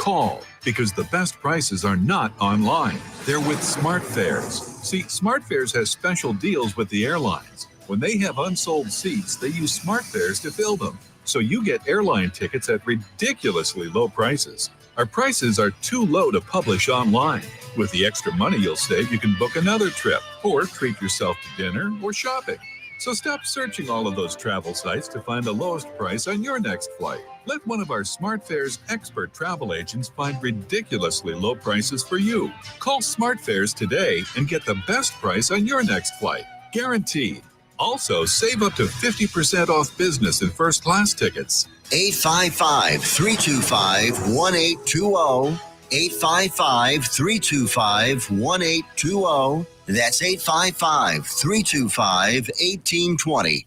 call, because the best prices are not online. They're with SmartFares. See, SmartFares has special deals with the airlines. When they have unsold seats, they use SmartFares to fill them. So you get airline tickets at ridiculously low prices. Our prices are too low to publish online. With the extra money you'll save, you can book another trip or treat yourself to dinner or shopping. So stop searching all of those travel sites to find the lowest price on your next flight. Let one of our SmartFares expert travel agents find ridiculously low prices for you. Call SmartFares today and get the best price on your next flight. Guaranteed. Also, save up to 50% off business and first class tickets. 855-325-1820. 855-325-1820. That's 855-325-1820.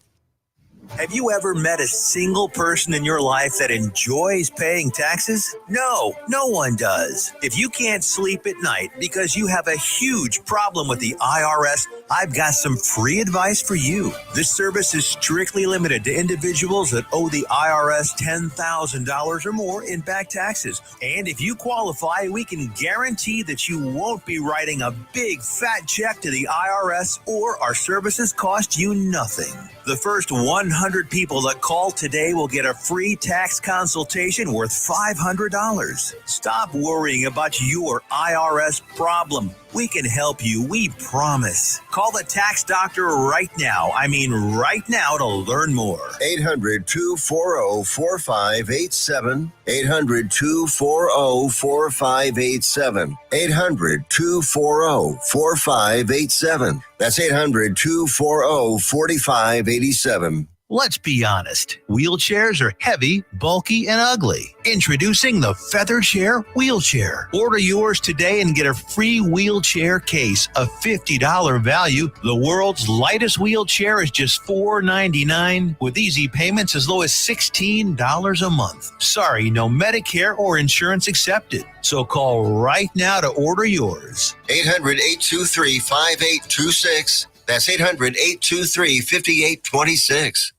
Have you ever met a single person in your life that enjoys paying taxes? No, no one does. If you can't sleep at night because you have a huge problem with the IRS, I've got some free advice for you. This service is strictly limited to individuals that owe the IRS $10,000 or more in back taxes. And if you qualify, we can guarantee that you won't be writing a big fat check to the IRS, or our services cost you nothing. The first 100 people that call today will get a free tax consultation worth $500. Stop worrying about your IRS problem. We can help you, we promise. Call the tax doctor right now. I mean right now, to learn more. 800-240-4587. 800-240-4587. 800-240-4587. That's 800-240-4587. Let's be honest. Wheelchairs are heavy, bulky, and ugly. Introducing the Feather Chair Wheelchair. Order yours today and get a free wheelchair case, a $50 value. The world's lightest wheelchair is just $4.99 with easy payments as low as $16 a month. Sorry, no Medicare or insurance accepted. So call right now to order yours. 800-823-5826. That's 800-823-5826.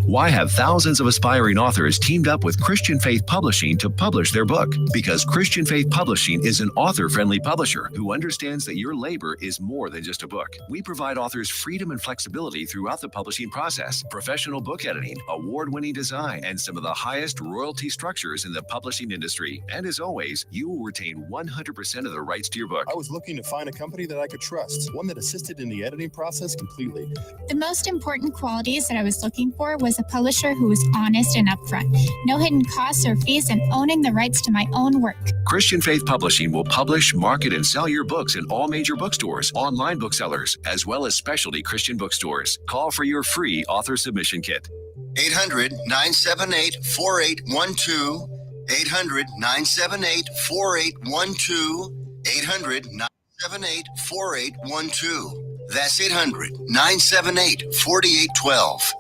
Why have thousands of aspiring authors teamed up with Christian Faith Publishing to publish their book? Because Christian Faith Publishing is an author-friendly publisher who understands that your labor is more than just a book. We provide authors freedom and flexibility throughout the publishing process, professional book editing, award-winning design, and some of the highest royalty structures in the publishing industry. And as always, you will retain 100% of the rights to your book. I was looking to find a company that I could trust, one that assisted in the editing process completely. The most important qualities that I was looking for was a publisher who was honest and upfront, no hidden costs or fees, and owning the rights to my own work. Christian Faith Publishing will publish, market, and sell your books in all major bookstores, online booksellers, as well as specialty Christian bookstores. Call for your free author submission kit. 800-978-4812. 800-978-4812. 800-978-4812. That's 800-978-4812.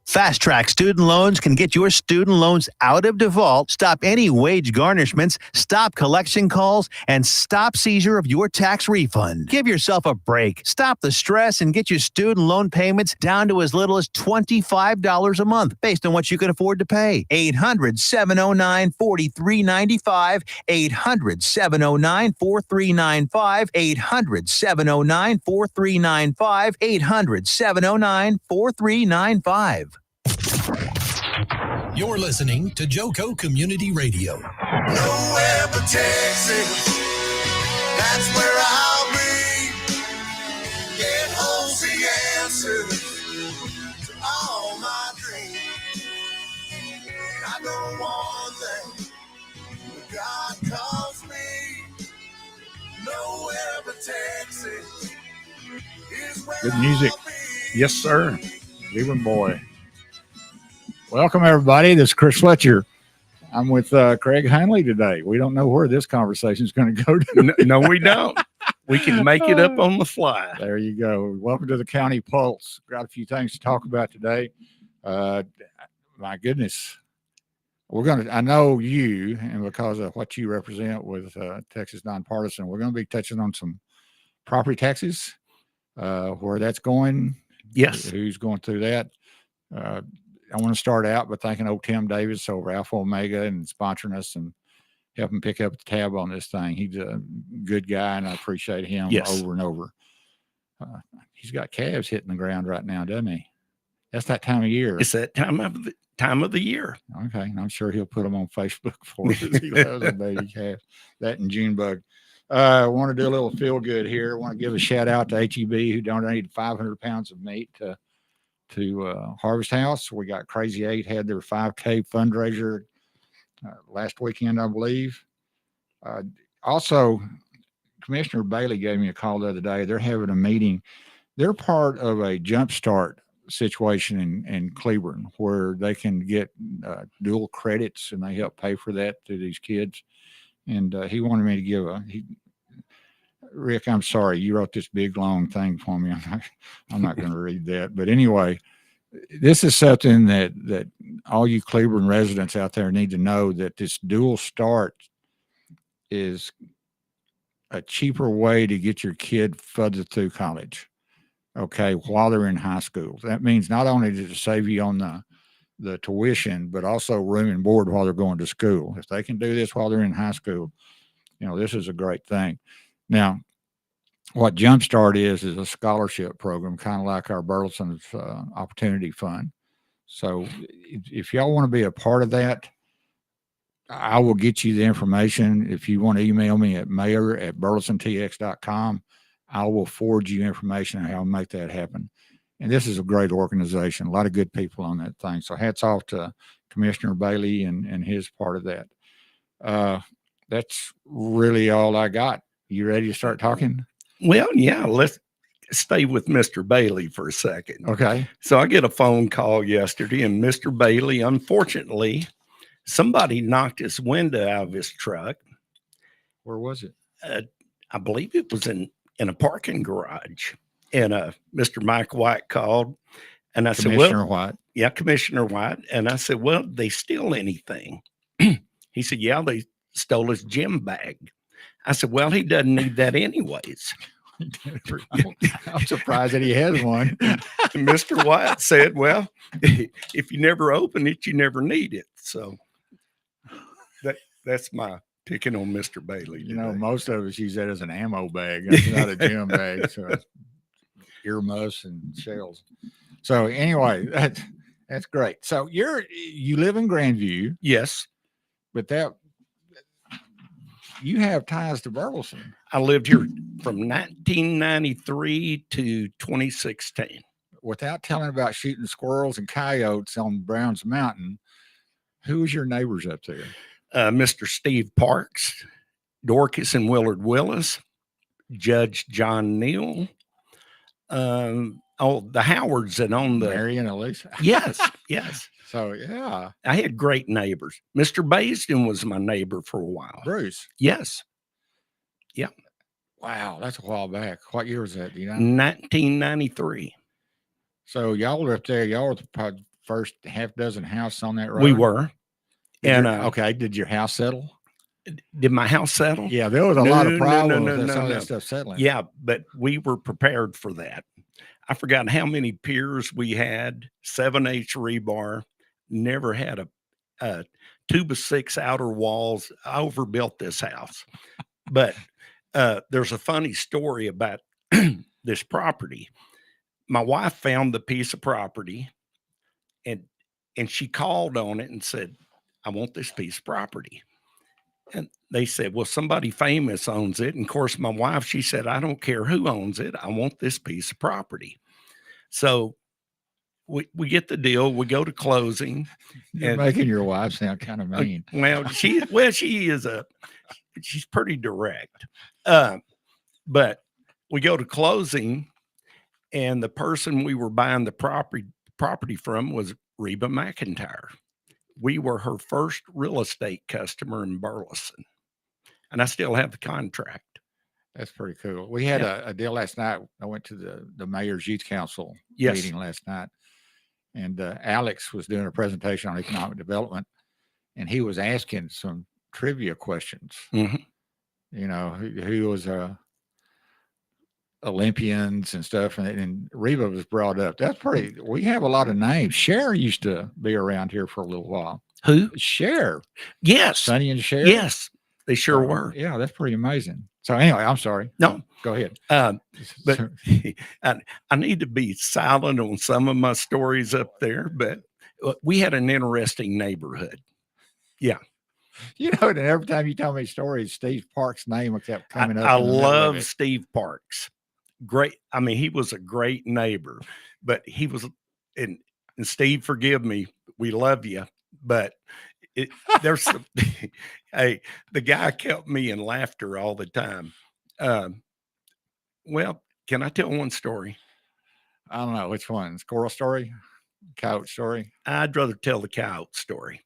Fast Track Student Loans can get your student loans out of default, stop any wage garnishments, stop collection calls, and stop seizure of your tax refund. Give yourself a break. Stop the stress and get your student loan payments down to as little as $25 a month based on what you can afford to pay. 800-709-4395. 800-709-4395. 800-709-4395. 800-709-4395. You're listening to Joco Community Radio. Nowhere but Texas, that's where I'll be. Get home the answers to all my dreams. I know one thing, when God calls me, nowhere but Texas is where Good music. I'll be. Yes, sir. Leaving boy. Welcome, everybody. This is Chris Fletcher. I'm with Craig Hundley today. We don't know where this conversation is going to go to. No, we don't. We can make it up on the fly. There you go. Welcome to the County Pulse. Got a few things to talk about today. My goodness. I know you, and because of what you represent with Texas Nonpartisan, we're going to be touching on some property taxes, where that's going. Yes. Who's going through that? I want to start out by thanking old Tim Davis over Alpha Omega and sponsoring us and helping pick up the tab on this thing. He's a good guy, and I appreciate him over and over. He's got calves hitting the ground right now, doesn't he? That's that time of year. It's that time of the year. Okay, I'm sure he'll put them on Facebook for us. He loves a baby calf. That and Junebug. I want to do a little feel good here. I want to give a shout out to HEB who donated 500 pounds of meat to Harvest House. We got Crazy 8 had their 5K fundraiser last weekend, I believe. Also, Commissioner Bailey gave me a call the other day. They're having a meeting. They're part of a Jumpstart situation in Cleburne where they can get dual credits, and they help pay for that to these kids. And he wanted me to give Rick, I'm sorry, you wrote this big long thing for me. I'm not going to read that. But anyway, this is something that all you Cleburne residents out there need to know, that this dual start is a cheaper way to get your kid further through college. Okay, while they're in high school. That means not only does it save you on the tuition, but also room and board while they're going to school. If they can do this while they're in high school, this is a great thing. Now, what Jumpstart is a scholarship program, kind of like our Burleson's Opportunity Fund. So if y'all want to be a part of that, I will get you the information. If you want to email me at mayor@burlesontx.com, I will forward you information on how to make that happen. And this is a great organization, a lot of good people on that thing. So hats off to Commissioner Bailey and his part of that. That's really all I got. You ready to start talking? Well, yeah, let's stay with Mr. Bailey for a second. Okay. So I get a phone call yesterday, and Mr. Bailey, unfortunately, somebody knocked his window out of his truck. Where was it? I believe it was in a parking garage. And Mr. Mike White called, and I said, Commissioner White. Yeah, Commissioner White. And I said, well, they steal anything? He said, yeah, they stole his gym bag. I said, well, he doesn't need that anyways. I'm surprised that he has one. And Mr. White said, well, if you never open it, you never need it. So that's my picking on Mr. Bailey today. Most of us use that as an ammo bag. It's not a gym bag. So it's earmuffs and shells. So anyway, that's great. So you live in Grandview. Yes. But you have ties to Burleson. I lived here from 1993 to 2016. Without telling about shooting squirrels and coyotes on Browns Mountain, who was your neighbors up there? Mr. Steve Parks, Dorcas and Willard Willis, Judge John Neal, the Howards that owned the Mary and Elisa. Yes. So yeah, I had great neighbors. Mr. Baisden was my neighbor for a while. Bruce. Yes. Yeah. Wow, that's a while back. What year was that? Do you know? 1993. So y'all were up there. Y'all were the first half dozen house on that road. We were. Okay. Did your house settle? Did my house settle? Yeah, there was a lot of problems with some of that stuff settling. Yeah, but we were prepared for that. I forgot how many piers we had, 7/8 rebar, never had a 2x6 outer walls. I overbuilt this house. But there's a funny story about this property. My wife found the piece of property and she called on it and said, I want this piece of property. And they said, well, somebody famous owns it. And of course, my wife, she said, I don't care who owns it. I want this piece of property. So we get the deal. We go to closing. You're making your wife sound kind of mean. She's pretty direct. But we go to closing, and the person we were buying the property from was Reba McIntyre. We were her first real estate customer in Burleson, and I still have the contract. That's pretty cool. We had a deal last night. I went to the mayor's youth council meeting last night, and Alex was doing a presentation on economic development, and he was asking some trivia questions. Mm-hmm. Who was Olympians and stuff, and Reba was brought up. That's pretty. We have a lot of names. Cher used to be around here for a little while. Who? Cher. Yes. Sonny and Cher. Yes. They sure were. Yeah, that's pretty amazing. So anyway, I'm sorry. No, go ahead. But I need to be silent on some of my stories up there. But we had an interesting neighborhood. Yeah. You know, and every time you tell me stories, Steve Parks' name kept coming up. I love Steve Parks. Great. I mean, he was a great neighbor, but he was, and Steve, forgive me, we love you, but there's some, hey, the guy kept me in laughter all the time. Well, can I tell one story? I don't know which one. Squirrel story, coyote story. I'd rather tell the coyote story.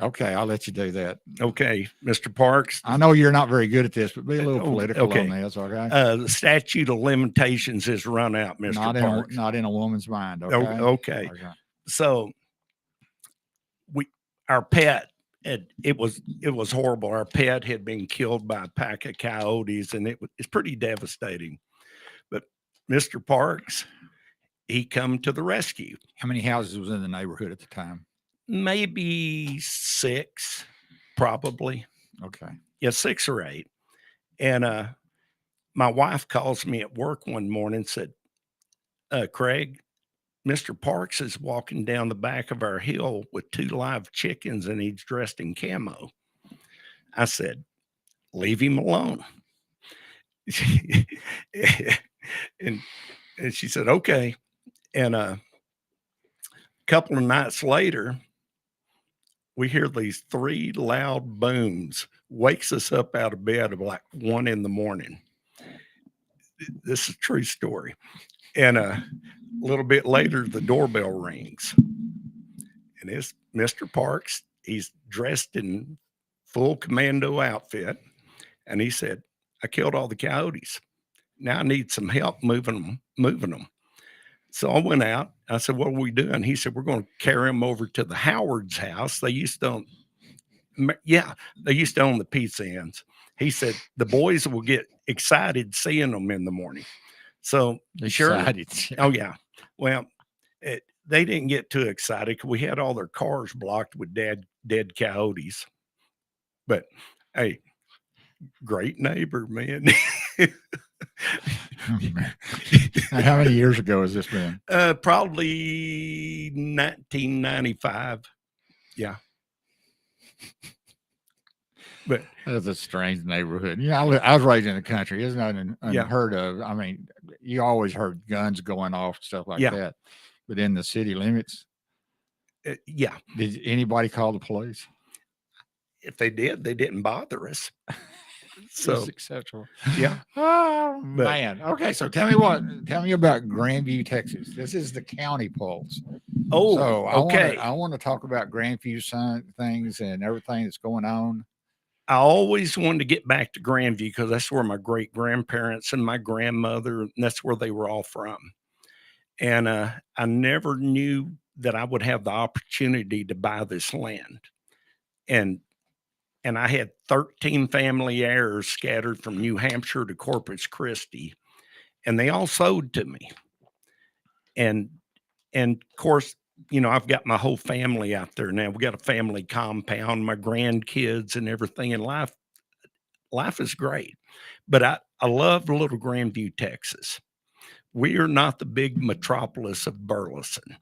Okay, I'll let you do that. Okay, Mr. Parks. I know you're not very good at this, but be a little political on this, okay? The statute of limitations has run out, Mr. Parks. Not in a woman's mind, okay? Okay. So our pet, it was horrible. Our pet had been killed by a pack of coyotes, and it's pretty devastating. But Mr. Parks, he come to the rescue. How many houses was in the neighborhood at the time? Maybe 6, probably. Okay. Yeah, 6 or 8. And my wife calls me at work one morning and said, Craig, Mr. Parks is walking down the back of our hill with 2 live chickens and he's dressed in camo. I said, leave him alone. and she said, okay. And a couple of nights later, we hear these 3 loud booms, wakes us up out of bed at like 1 a.m. This is a true story. And a little bit later, the doorbell rings. And it's Mr. Parks. He's dressed in full commando outfit. And he said, I killed all the coyotes. Now I need some help moving them. So I went out. I said, what are we doing? He said, we're going to carry them over to the Howard's house. They used to own the pizza ends. He said, the boys will get excited seeing them in the morning. So excited. Sure. Oh, yeah. Well, they didn't get too excited because we had all their cars blocked with dead coyotes. But, hey, great neighbor, man. Oh, man. How many years ago has this been? Probably 1995. Yeah. But that's a strange neighborhood. You know, I was raised in the country. It's not unheard of. I mean, you always heard guns going off, stuff like that. But in the city limits, yeah. Did anybody call the police? If they did, they didn't bother us. So it's acceptable. Yeah. Oh, man. Okay. So tell me about Grandview, Texas. This is the county pulse. Oh, so okay. I want to talk about Grandview things and everything that's going on. I always wanted to get back to Grandview because that's where my great grandparents and my grandmother, and that's where they were all from. And I never knew that I would have the opportunity to buy this land. And I had 13 family heirs scattered from New Hampshire to Corpus Christi, and they all sold to me. And of course, you know, I've got my whole family out there now. We got a family compound, my grandkids and everything, and life is great. But I love little Grandview, Texas. We are not the big metropolis of Burleson,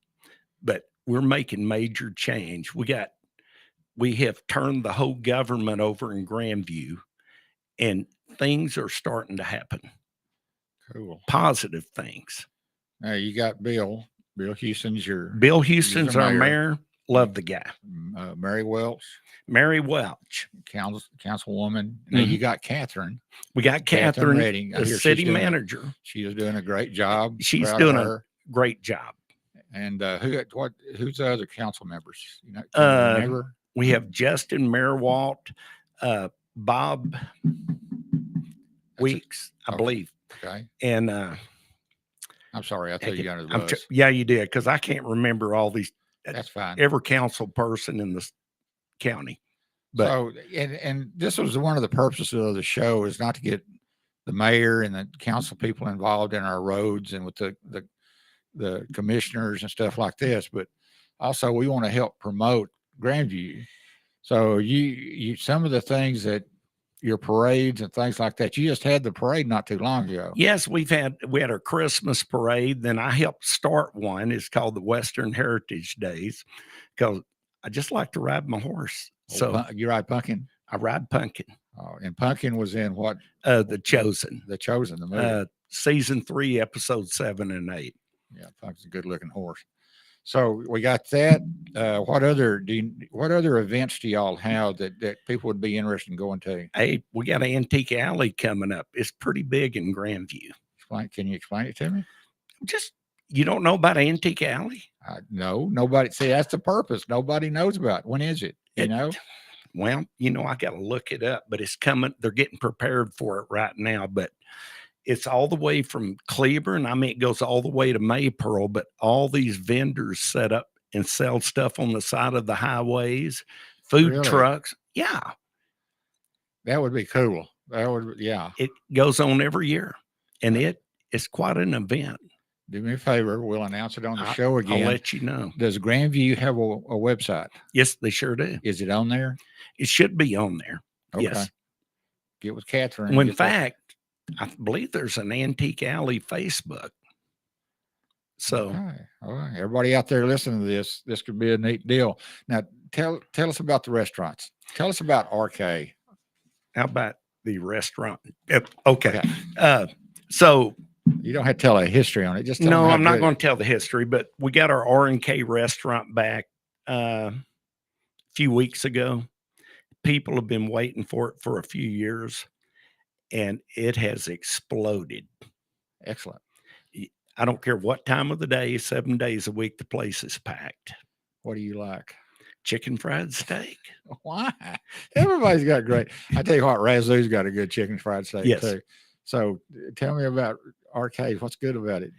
but we're making major change. We have turned the whole government over in Grandview, and things are starting to happen. Cool. Positive things. Now you got Bill Houston's our mayor. Love the guy. Mary Welch, councilwoman. Now you got Catherine. We got Catherine Redding, the city manager. She is doing a great job. She's doing a great job. And who's the other council members? You know, remember? We have Justin Merwalt, Bob Weeks, I believe. Okay. And I'm sorry, I threw you under the bus. Yeah, you did, because I can't remember all these. That's fine. Every council person in the county. But so, and this was one of the purposes of the show, is not to get the mayor and the council people involved in our roads and with the commissioners and stuff like this, but also we want to help promote Grandview. So you some of the things that your parades and things like that. You just had the parade not too long ago. Yes, we had our Christmas parade. Then I helped start one. It's called the Western Heritage Days because I just like to ride my horse. So you ride Pumpkin? I ride Pumpkin. Oh, and Pumpkin was in what? The Chosen. The Chosen, the movie. Season 3, episode 7 and 8. Yeah, Pumpkin's a good looking horse. So we got that. What other events do y'all have that people would be interested in going to? Hey, we got an Antique Alley coming up. It's pretty big in Grandview. Can you explain it to me? Just, you don't know about Antique Alley? No, nobody. See, that's the purpose. Nobody knows about it. When is it? You know? Well, I got to look it up, but it's coming. They're getting prepared for it right now, but it's all the way from Cleburne. I mean, it goes all the way to Maypearl, but all these vendors set up and sell stuff on the side of the highways, food trucks. Yeah. That would be cool. Yeah. It goes on every year, and it's quite an event. Do me a favor. We'll announce it on the show again. I'll let you know. Does Grandview have a website? Yes, they sure do. Is it on there? It should be on there. Okay. Yes. Get with Catherine. Well, in fact, I believe there's an Antique Alley Facebook. So, all right. Everybody out there listening to this could be a neat deal. Now, tell us about the restaurants. Tell us about RK. How about the restaurant? Okay. So you don't have to tell a history on it. Just no, I'm not going to tell the history, but we got our R&K restaurant back a few weeks ago. People have been waiting for it for a few years, and it has exploded. Excellent. I don't care what time of the day, 7 days a week, the place is packed. What do you like? Chicken fried steak. Why? Everybody's got great. I tell you what, Razoo's got a good chicken fried steak too. So tell me about Arcade. What's good about it?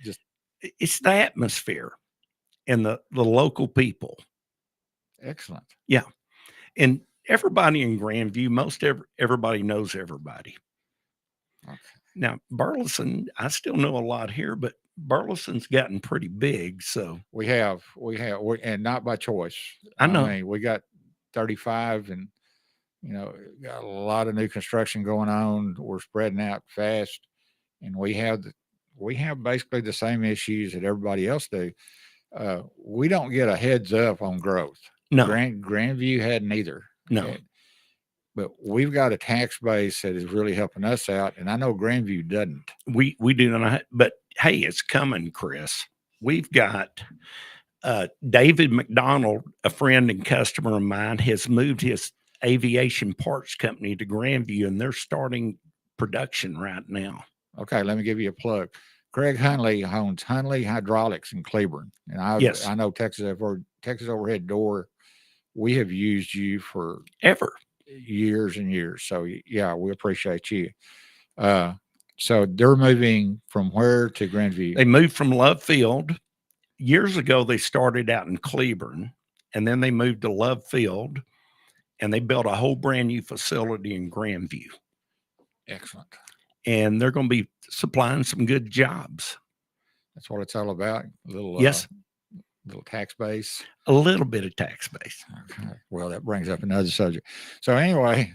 It's the atmosphere and the local people. Excellent. Yeah. And everybody in Grandview, everybody knows everybody. Okay. Now, Burleson, I still know a lot here, but Burleson's gotten pretty big. So we have, and not by choice. I know. I mean, we got 35 and, got a lot of new construction going on. We're spreading out fast, and we have basically the same issues that everybody else do. We don't get a heads up on growth. No. Grandview hadn't either. No. But we've got a tax base that is really helping us out, and I know Grandview doesn't. We do not, but hey, it's coming, Chris. We've got David McDonald, a friend and customer of mine, has moved his aviation parts company to Grandview, and they're starting production right now. Okay, let me give you a plug. Craig Hundley owns Hundley Hydraulics in Cleburne, and I know Texas Overhead Door. We have used you for years and years. So yeah, we appreciate you. So they're moving from where to Grandview? They moved from Love Field. Years ago, they started out in Cleburne, and then they moved to Love Field, and they built a whole brand new facility in Grandview. Excellent. And they're going to be supplying some good jobs. That's what it's all about. Little tax base. A little bit of tax base. Okay. Well, that brings up another subject. So anyway,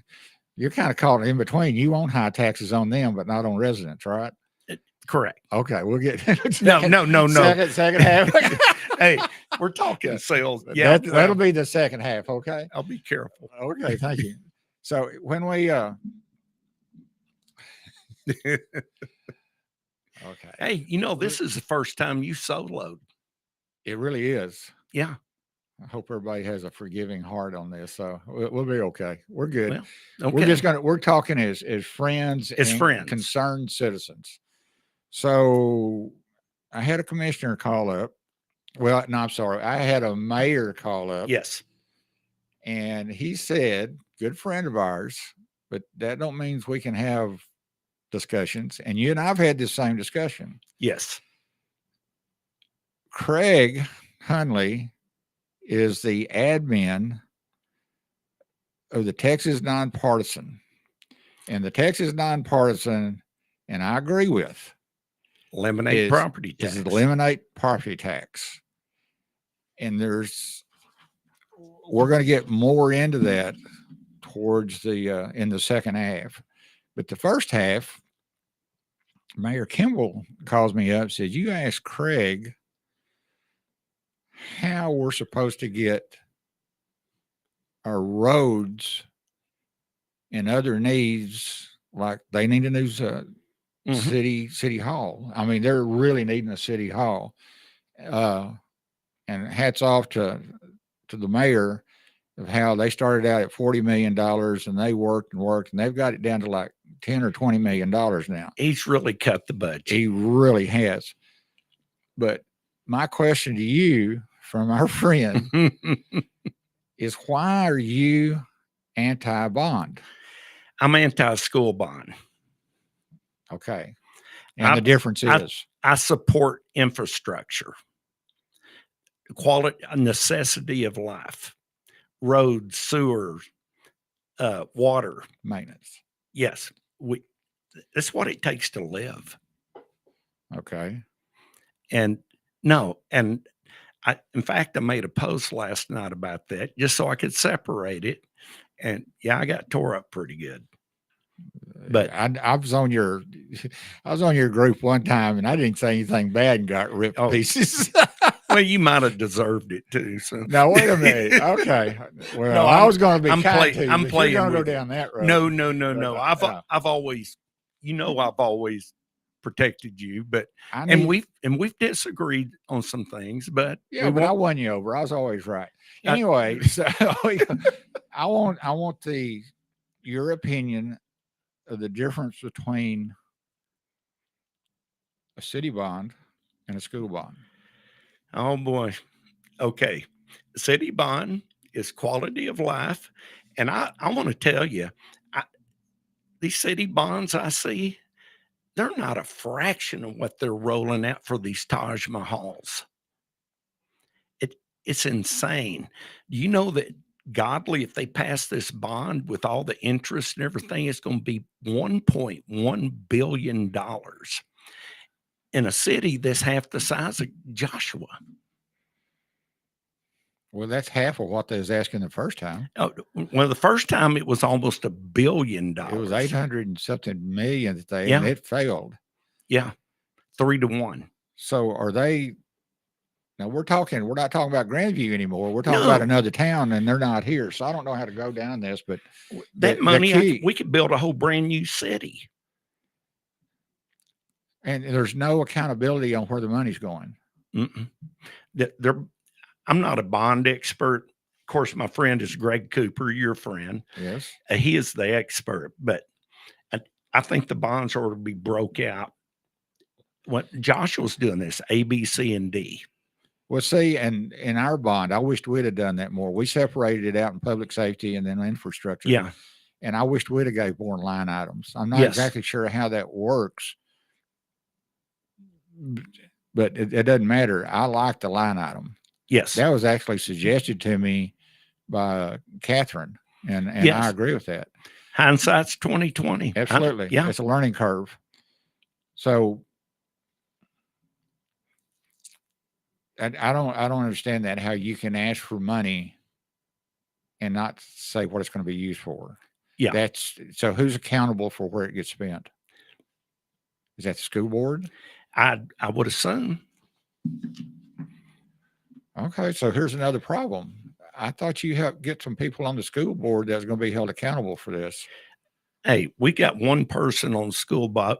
you're kind of caught in between. You want high taxes on them, but not on residents, right? Correct. Okay, we'll get no. Second half. Hey, we're talking sales. Yeah, that'll be the second half. Okay, I'll be careful. Okay, thank you. So when we okay, hey, this is the first time you soloed. It really is. Yeah. I hope everybody has a forgiving heart on this. So we'll be okay. We're good. Well, okay. We're talking as friends, concerned citizens. So I had a commissioner call up. Well, no, I'm sorry. I had a mayor call up. Yes. And he said, good friend of ours, but that don't mean we can have discussions. And you and I've had this same discussion. Yes. Craig Hundley is the admin of the Texas Nonpartisan. And the Texas Nonpartisan, and I agree with, eliminate property tax. Eliminate property tax. And we're going to get more into that towards the in the second half. But the first half, Mayor Kimball calls me up, said, "You asked Craig how we're supposed to get our roads and other needs, like they need a new city hall. I mean, they're really needing a city hall. And hats off to the mayor of how they started out at $40 million and they worked and they've got it down to like $10 or $20 million now. He's really cut the budget. He really has. But my question to you from our friend is, why are you anti-bond? I'm anti-school bond. Okay. And the difference is? I support infrastructure, quality, a necessity of life, roads, sewers, water. Maintenance. Yes. That's what it takes to live. Okay. And in fact, I made a post last night about that just so I could separate it. And yeah, I got tore up pretty good. But I was on your group one time and I didn't say anything bad and got ripped to pieces. Well, you might have deserved it too. So now wait a minute. Okay. Well, no, I was going to be I'm kind to you. I'm playing. You're going to go down that road. No. I've always, I've always protected you, but we've disagreed on some things, but yeah, but I won you over. I was always right. Anyway, so I want your opinion of the difference between a city bond and a school bond. Oh boy. Okay. City bond is quality of life. And I want to tell you, these city bonds I see, they're not a fraction of what they're rolling out for these Taj Mahals. It's insane. Do you know that Godly, if they pass this bond with all the interest and everything, it's going to be $1.1 billion in a city that's half the size of Joshua. Well, that's half of what they was asking the first time. Oh, well, the first time it was almost $1 billion. It was 800 and something million that they, Yeah. and it failed. Yeah. 3-1. So are they, now we're not talking about Grandview anymore. We're talking about another town and they're not here. So I don't know how to go down this, but that money, we could build a whole brand new city. And there's no accountability on where the money's going. I'm not a bond expert. Of course, my friend is Greg Cooper, your friend. Yes. He is the expert, but I think the bonds ought to be broke out. What Joshua's doing this, A, B, C, and D. Well, see, and in our bond, I wished we'd have done that more. We separated it out in public safety and then infrastructure. Yeah. And I wished we'd have gave more line items. I'm not exactly sure how that works, but it doesn't matter. I like the line item. Yes. That was actually suggested to me by Catherine, and I agree with that. Hindsight's 2020. Absolutely. Yeah. It's a learning curve. So I don't understand that, how you can ask for money and not say what it's going to be used for. Yeah. So who's accountable for where it gets spent? Is that the school board? I would assume. Okay. So here's another problem. I thought you helped get some people on the school board that's going to be held accountable for this. Hey, we got one person on the school board,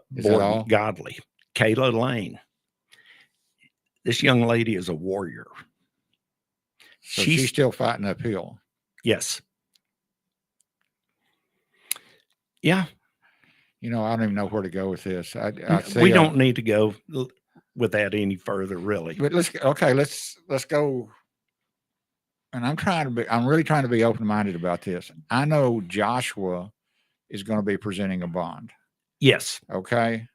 Godly, Kayla Lane. This young lady is a warrior. So she's still fighting uphill. Yes. Yeah. I don't even know where to go with this. We don't need to go with that any further, really. But let's go. And I'm really trying to be open-minded about this. I know Joshua is going to be presenting a bond. Yes. Okay.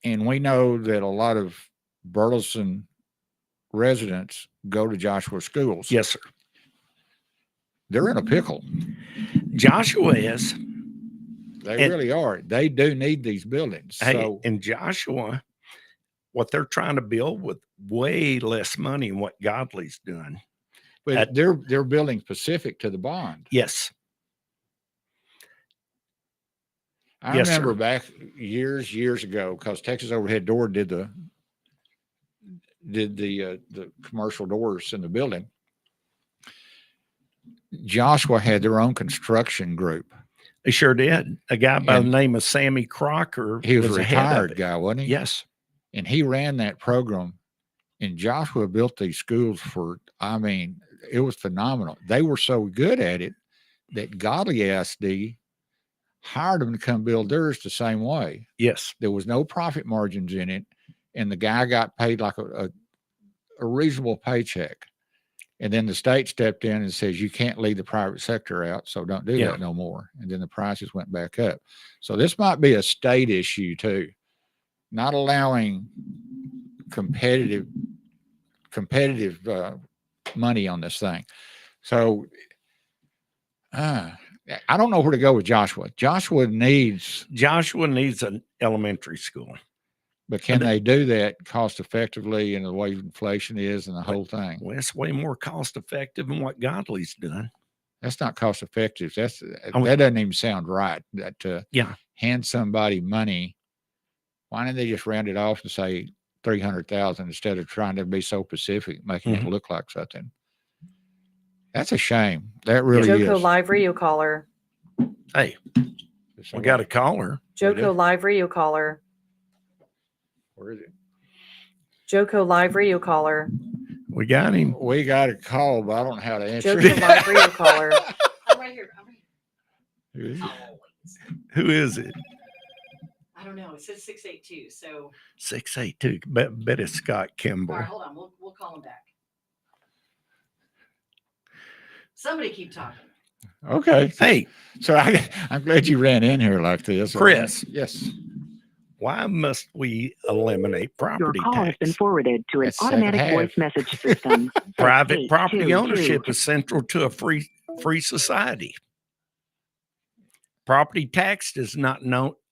And we know that a lot of Burleson residents go to Joshua schools. Yes, sir. They're in a pickle. Joshua is. They really are. They do need these buildings. Hey, and Joshua, what they're trying to build with way less money than what Godly's done. But they're building specific to the bond. Yes. I Yes, remember sir. back years ago, because Texas Overhead Door did the commercial doors in the building. Joshua had their own construction group. They sure did. A guy by the And name of Sammy Crocker he was a the head of retired it. guy, wasn't he? Yes. And he ran that program. And Joshua built these schools I mean, it was phenomenal. They were so good at it that Godly ASD hired them to come build theirs the same way. Yes. There was no profit margins in it. And the guy got paid like a reasonable paycheck. And then the state stepped in and says, you can't leave the private sector out, so don't do that no more. And then the prices went back up. So this might be a state issue too, not allowing competitive money on this thing. So I don't know where to go with Joshua. Joshua needs an elementary school. But can they do that cost effectively and the way inflation is and the whole thing? Well, it's way more cost effective than what Godly's done. That's not cost effective. That doesn't even sound right. That hand somebody money. Why didn't they just round it off and say 300,000 instead of trying to be so specific, making it look like something? That's a shame. That really Joko is. Live radio caller. Hey, we got a caller. Joko Live radio caller. Where is it? Joko Live radio caller. We got him. We got a call, but I don't know how to answer Joko it. Live radio caller. I'm right here. Who is it? Who is it? I don't know. It says 682. So 682. Bet it's Scott Kimball. all right, hold on. We'll call him back. Somebody keep talking. Okay. Hey. So I'm glad you ran in here like this. Chris. Yes. Why must we eliminate property Your call tax? has been forwarded to an That's automatic second half. voice message system. Private property 822. ownership is central to a free society. Property tax is not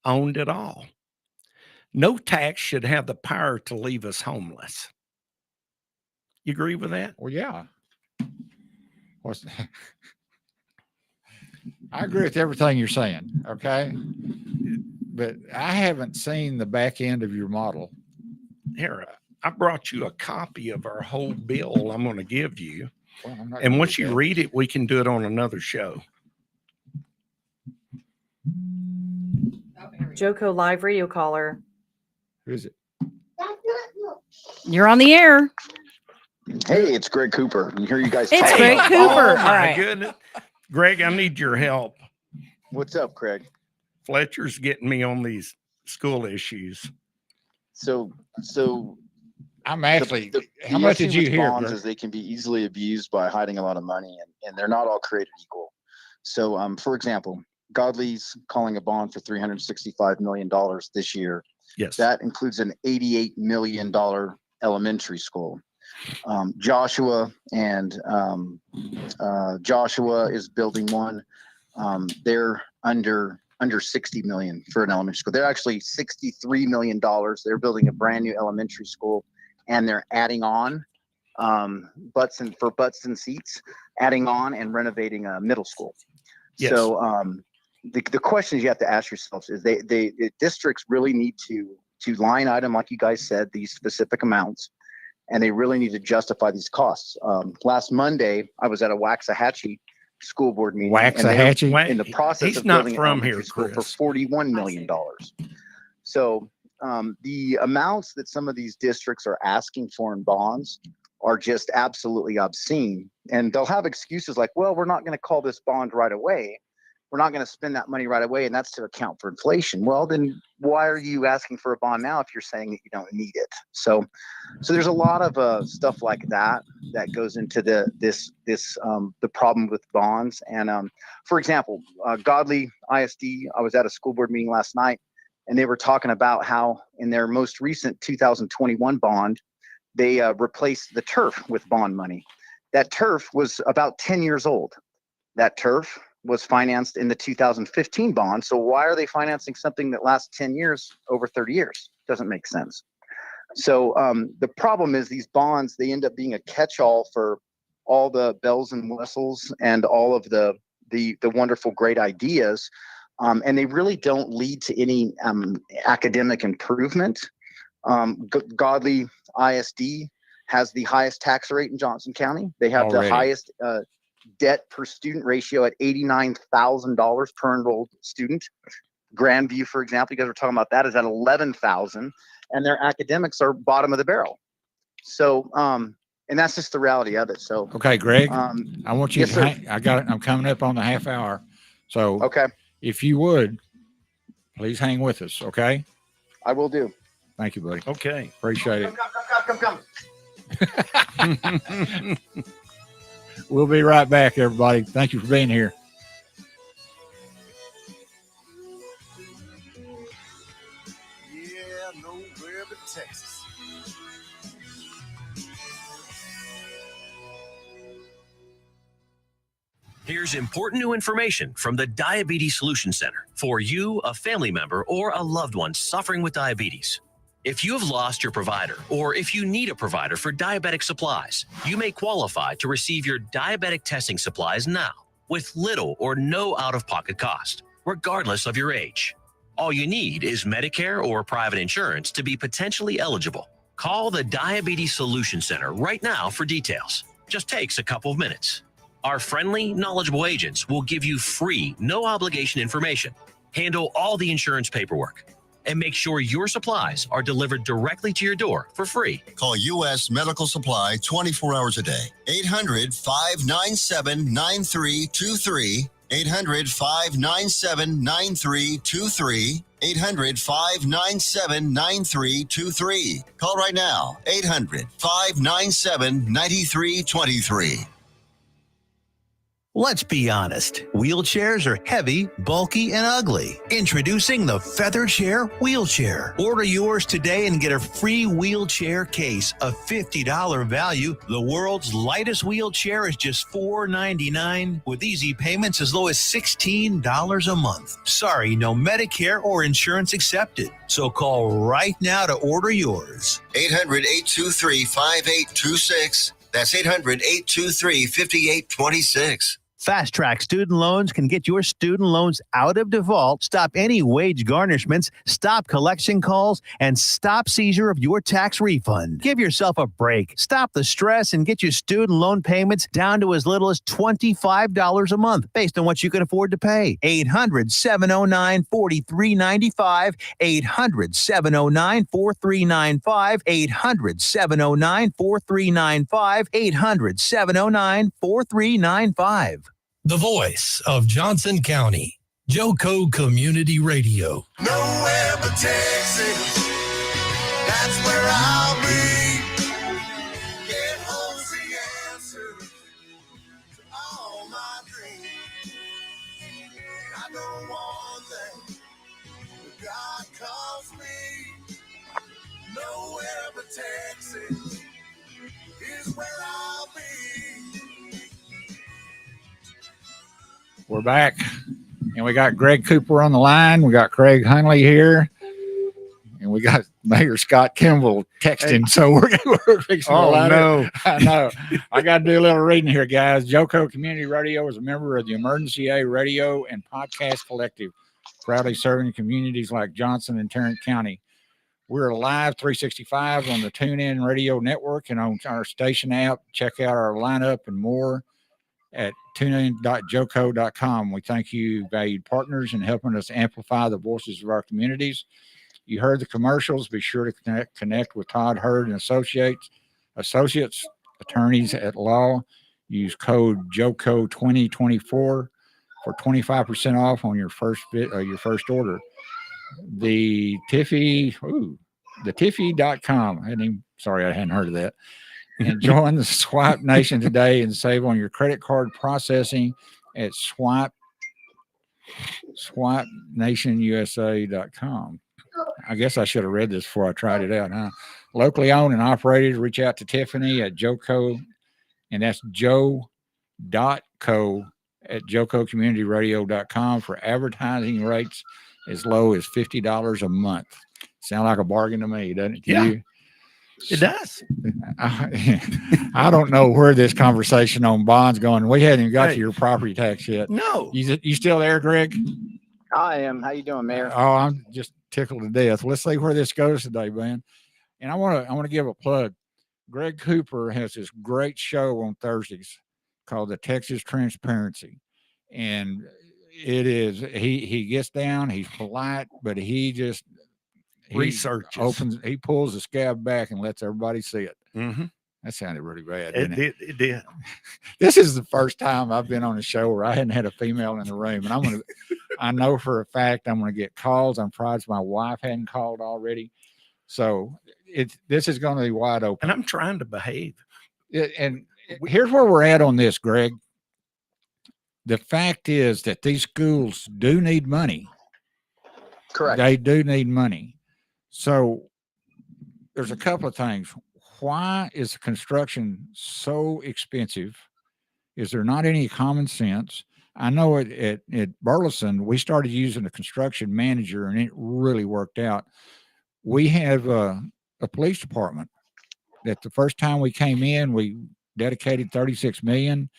owned at all. No tax should have the power to leave us homeless. You agree with that? Well, yeah. I agree with everything you're saying. Okay. But I haven't seen the back end of your model. Here, I brought you a copy of our whole bill I'm going to give you. Well, I'm not And gonna once do you that. read it, we can do it on another show. Joko Live radio caller. Who is it? You're on the air. Hey, it's Greg Cooper. You hear you guys It's talking Greg about- Cooper. Oh, All my right. goodness. Greg, I need your help. What's up, Craig? Fletcher's getting me on these school issues. So I'm actually, how the much issue did you with hear? bonds Greg? is they can be easily abused by hiding a lot of money, and they're not all created equal. So, for example, Godly's calling a bond for $365 million this year. Yes. That includes an $88 million elementary school. Joshua is building one. They're under 60 million for an elementary school. They're actually $63 million. They're building a brand new elementary school, and they're adding on butts and seats, adding on and renovating a middle school. Yes. So the questions you have to ask yourselves is the districts really need to line item, like you guys said, these specific amounts, and they really need to justify these costs. Last Monday, I was at a Waxahachie school board meeting. and they were Waxahachie? in the process He's of not building an from elementary here, school Chris. for $41 million. So the amounts that some of these districts are asking for in bonds are just absolutely obscene. And they'll have excuses like, well, we're not going to call this bond right away. We're not going to spend that money right away, and that's to account for inflation. Well, then why are you asking for a bond now if you're saying that you don't need it? So there's a lot of stuff like that goes into the problem with bonds. And for example, Godly ISD, I was at a school board meeting last night, and they were talking about how in their most recent 2021 bond, they replaced the turf with bond money. That turf was about 10 years old. That turf was financed in the 2015 bond. So why are they financing something that lasts 10 years over 30 years? Doesn't make sense. So the problem is these bonds, they end up being a catch-all for all the bells and whistles and all of the wonderful, great ideas. and they really don't lead to any academic improvement. Godly ISD has the highest tax rate in Johnson County. They have the highest debt per student ratio at $89,000 per enrolled student. Grandview, for example, you guys were talking about that, is at $11,000, and their academics are bottom of the barrel. So, and that's just the reality of it. So, okay, Greg, I want you to hang, I'm coming up on the half hour. So, okay, if you would, please hang with us. Okay. I will do. Thank you, buddy. Okay. Appreciate it. Come. We'll be right back, everybody. Thank you for being here. Yeah, nowhere but Texas. Here's important new information from the Diabetes Solution Center for you, a family member, or a loved one suffering with diabetes. If you have lost your provider, or if you need a provider for diabetic supplies, you may qualify to receive your diabetic testing supplies now with little or no out-of-pocket cost, regardless of your age. All you need is Medicare or private insurance to be potentially eligible. Call the Diabetes Solution Center right now for details. Just takes a couple of minutes. Our friendly, knowledgeable agents will give you free, no-obligation information, handle all the insurance paperwork, and make sure your supplies are delivered directly to your door for free. Call U.S. Medical Supply 24 hours a day. 800-597-9323. 800-597-9323. 800-597-9323. Call right now. 800-597-9323. Let's be honest. Wheelchairs are heavy, bulky, and ugly. Introducing the Feather Chair Wheelchair. Order yours today and get a free wheelchair case, a $50 value. The world's lightest wheelchair is just $4.99 with easy payments as low as $16 a month. Sorry, no Medicare or insurance accepted. So call right now to order yours. 800-823-5826. That's 800-823-5826. Fast Track Student Loans can get your student loans out of default, stop any wage garnishments, stop collection calls, and stop seizure of your tax refund. Give yourself a break. Stop the stress and get your student loan payments down to as little as $25 a month based on what you can afford to pay. 800-709-4395. 800-709-4395. 800-709-4395. 800-709-4395. The voice of Johnson County, Joco Community Radio. Nowhere but Texas. That's where I'll be. Get home the answer to all my dreams. I know one thing, God calls me. Nowhere but Texas is where I'll be. We're back, and we got Greg Cooper on the line. We got Craig Hundley here, and we got Mayor Scott Kimball texting. So we're fixing to line no. it. I know. I got to do a little reading here, guys. Joco Community Radio is a member of the Emergency Aid Radio and Podcast Collective, proudly serving communities like Johnson and Tarrant County. We're live 365 on the TuneIn Radio Network and on our station app. Check out our lineup and more at tunein.joco.com. We thank you, valued partners, in helping us amplify the voices of our communities. You heard the commercials. Be sure to connect with Todd Hurd and Associates, attorneys at law. Use code JOCO2024 for 25% off on your first order. The Tiffy.com. I hadn't heard of that. And join the Swipe Nation today and save on your credit card processing at swipenationusa.com. I guess I should have read this before I tried it out, huh? Locally owned and operated. Reach out to Tiffany at Joco, and that's joe.co at jococommunityradio.com for advertising rates as low as $50 a month. Sound like a bargain to me, doesn't it? Yeah. It does. I don't know where this conversation on bonds going. We hadn't even got to your property tax yet. No. You still there, Greg? I am. How you doing, Mayor? Oh, I'm just tickled to death. Let's see where this goes today, man. And I want to give a plug. Greg Cooper has this great show on Thursdays called the Texas Transparency, and it is he gets down. He's polite, but he researches. He pulls the scab back and lets everybody see it. Mm-hmm. That sounded really bad. It did. This is the first time I've been on a show where I hadn't had a female in the room, and I know for a fact I'm going to get calls. I'm surprised my wife hadn't called already. So this is going to be wide open. And I'm trying to behave. Here's where we're at on this, Greg. The fact is that these schools do need money. Correct. They do need money. So there's a couple of things. Why is construction so expensive? Is there not any common sense? I know at Burleson, we started using a construction manager and it really worked out. We have a police department that the first time we came in, we dedicated $36 million.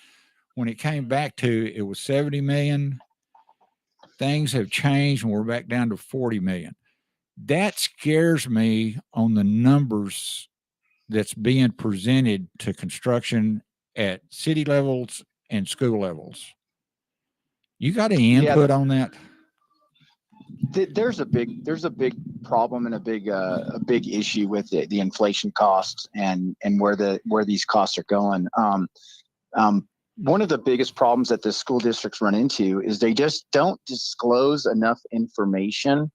When it came back to, it was $70 million. Things have changed and we're back down to $40 million. That scares me on the numbers that's being presented to construction at city levels and school levels. You got any input on that? There's a big problem and a big issue with the inflation costs and where these costs are going. One of the biggest problems that the school districts run into is they just don't disclose enough information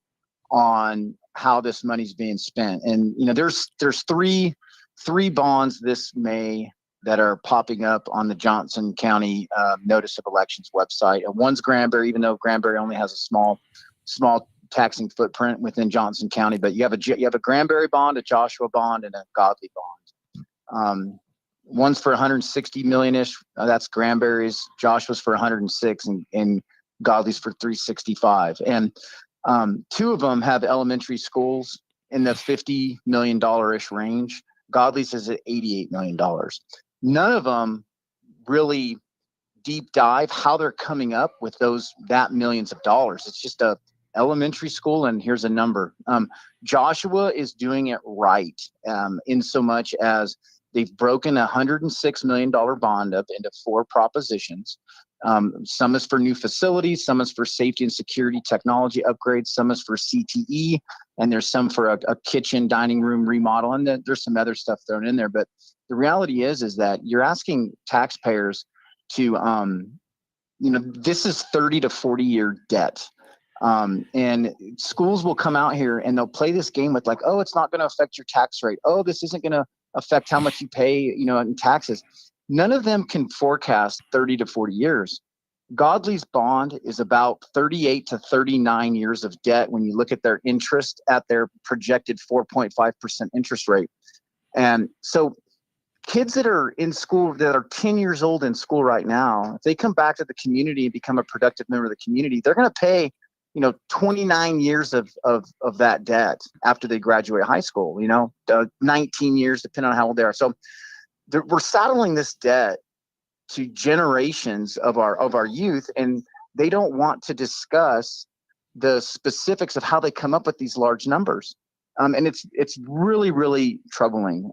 on how this money's being spent. And there's three bonds this May that are popping up on the Johnson County Notice of Elections website. And one's Granbury, even though Granbury only has a small taxing footprint within Johnson County, but you have a Granbury bond, a Joshua bond, and a Godley bond. One's for 160 million-ish. That's Granbury's. Joshua's for 106, and Godley's for 365. And two of them have elementary schools in the $50 million-ish range. Godley's is at $88 million. None of them really deep dive how they're coming up with that millions of dollars. It's just a elementary school, and here's a number. Joshua is doing it right, in so much as they've broken a $106 million bond up into 4 propositions. Some is for new facilities, some is for safety and security technology upgrades, some is for CTE, and there's some for a kitchen, dining room remodel, and then there's some other stuff thrown in there. But the reality is that you're asking taxpayers to, this is 30 to 40 year debt. And schools will come out here and they'll play this game with like, oh, it's not going to affect your tax rate. Oh, this isn't going to affect how much you pay, in taxes. None of them can forecast 30 to 40 years. Godley's bond is about 38 to 39 years of debt when you look at their interest at their projected 4.5% interest rate. And so kids that are in school, that are 10 years old in school right now, if they come back to the community and become a productive member of the community, they're going to pay 29 years of that debt after they graduate high school, 19 years, depending on how old they are. So we're saddling this debt to generations of our youth, and they don't want to discuss the specifics of how they come up with these large numbers. And it's really, really troubling.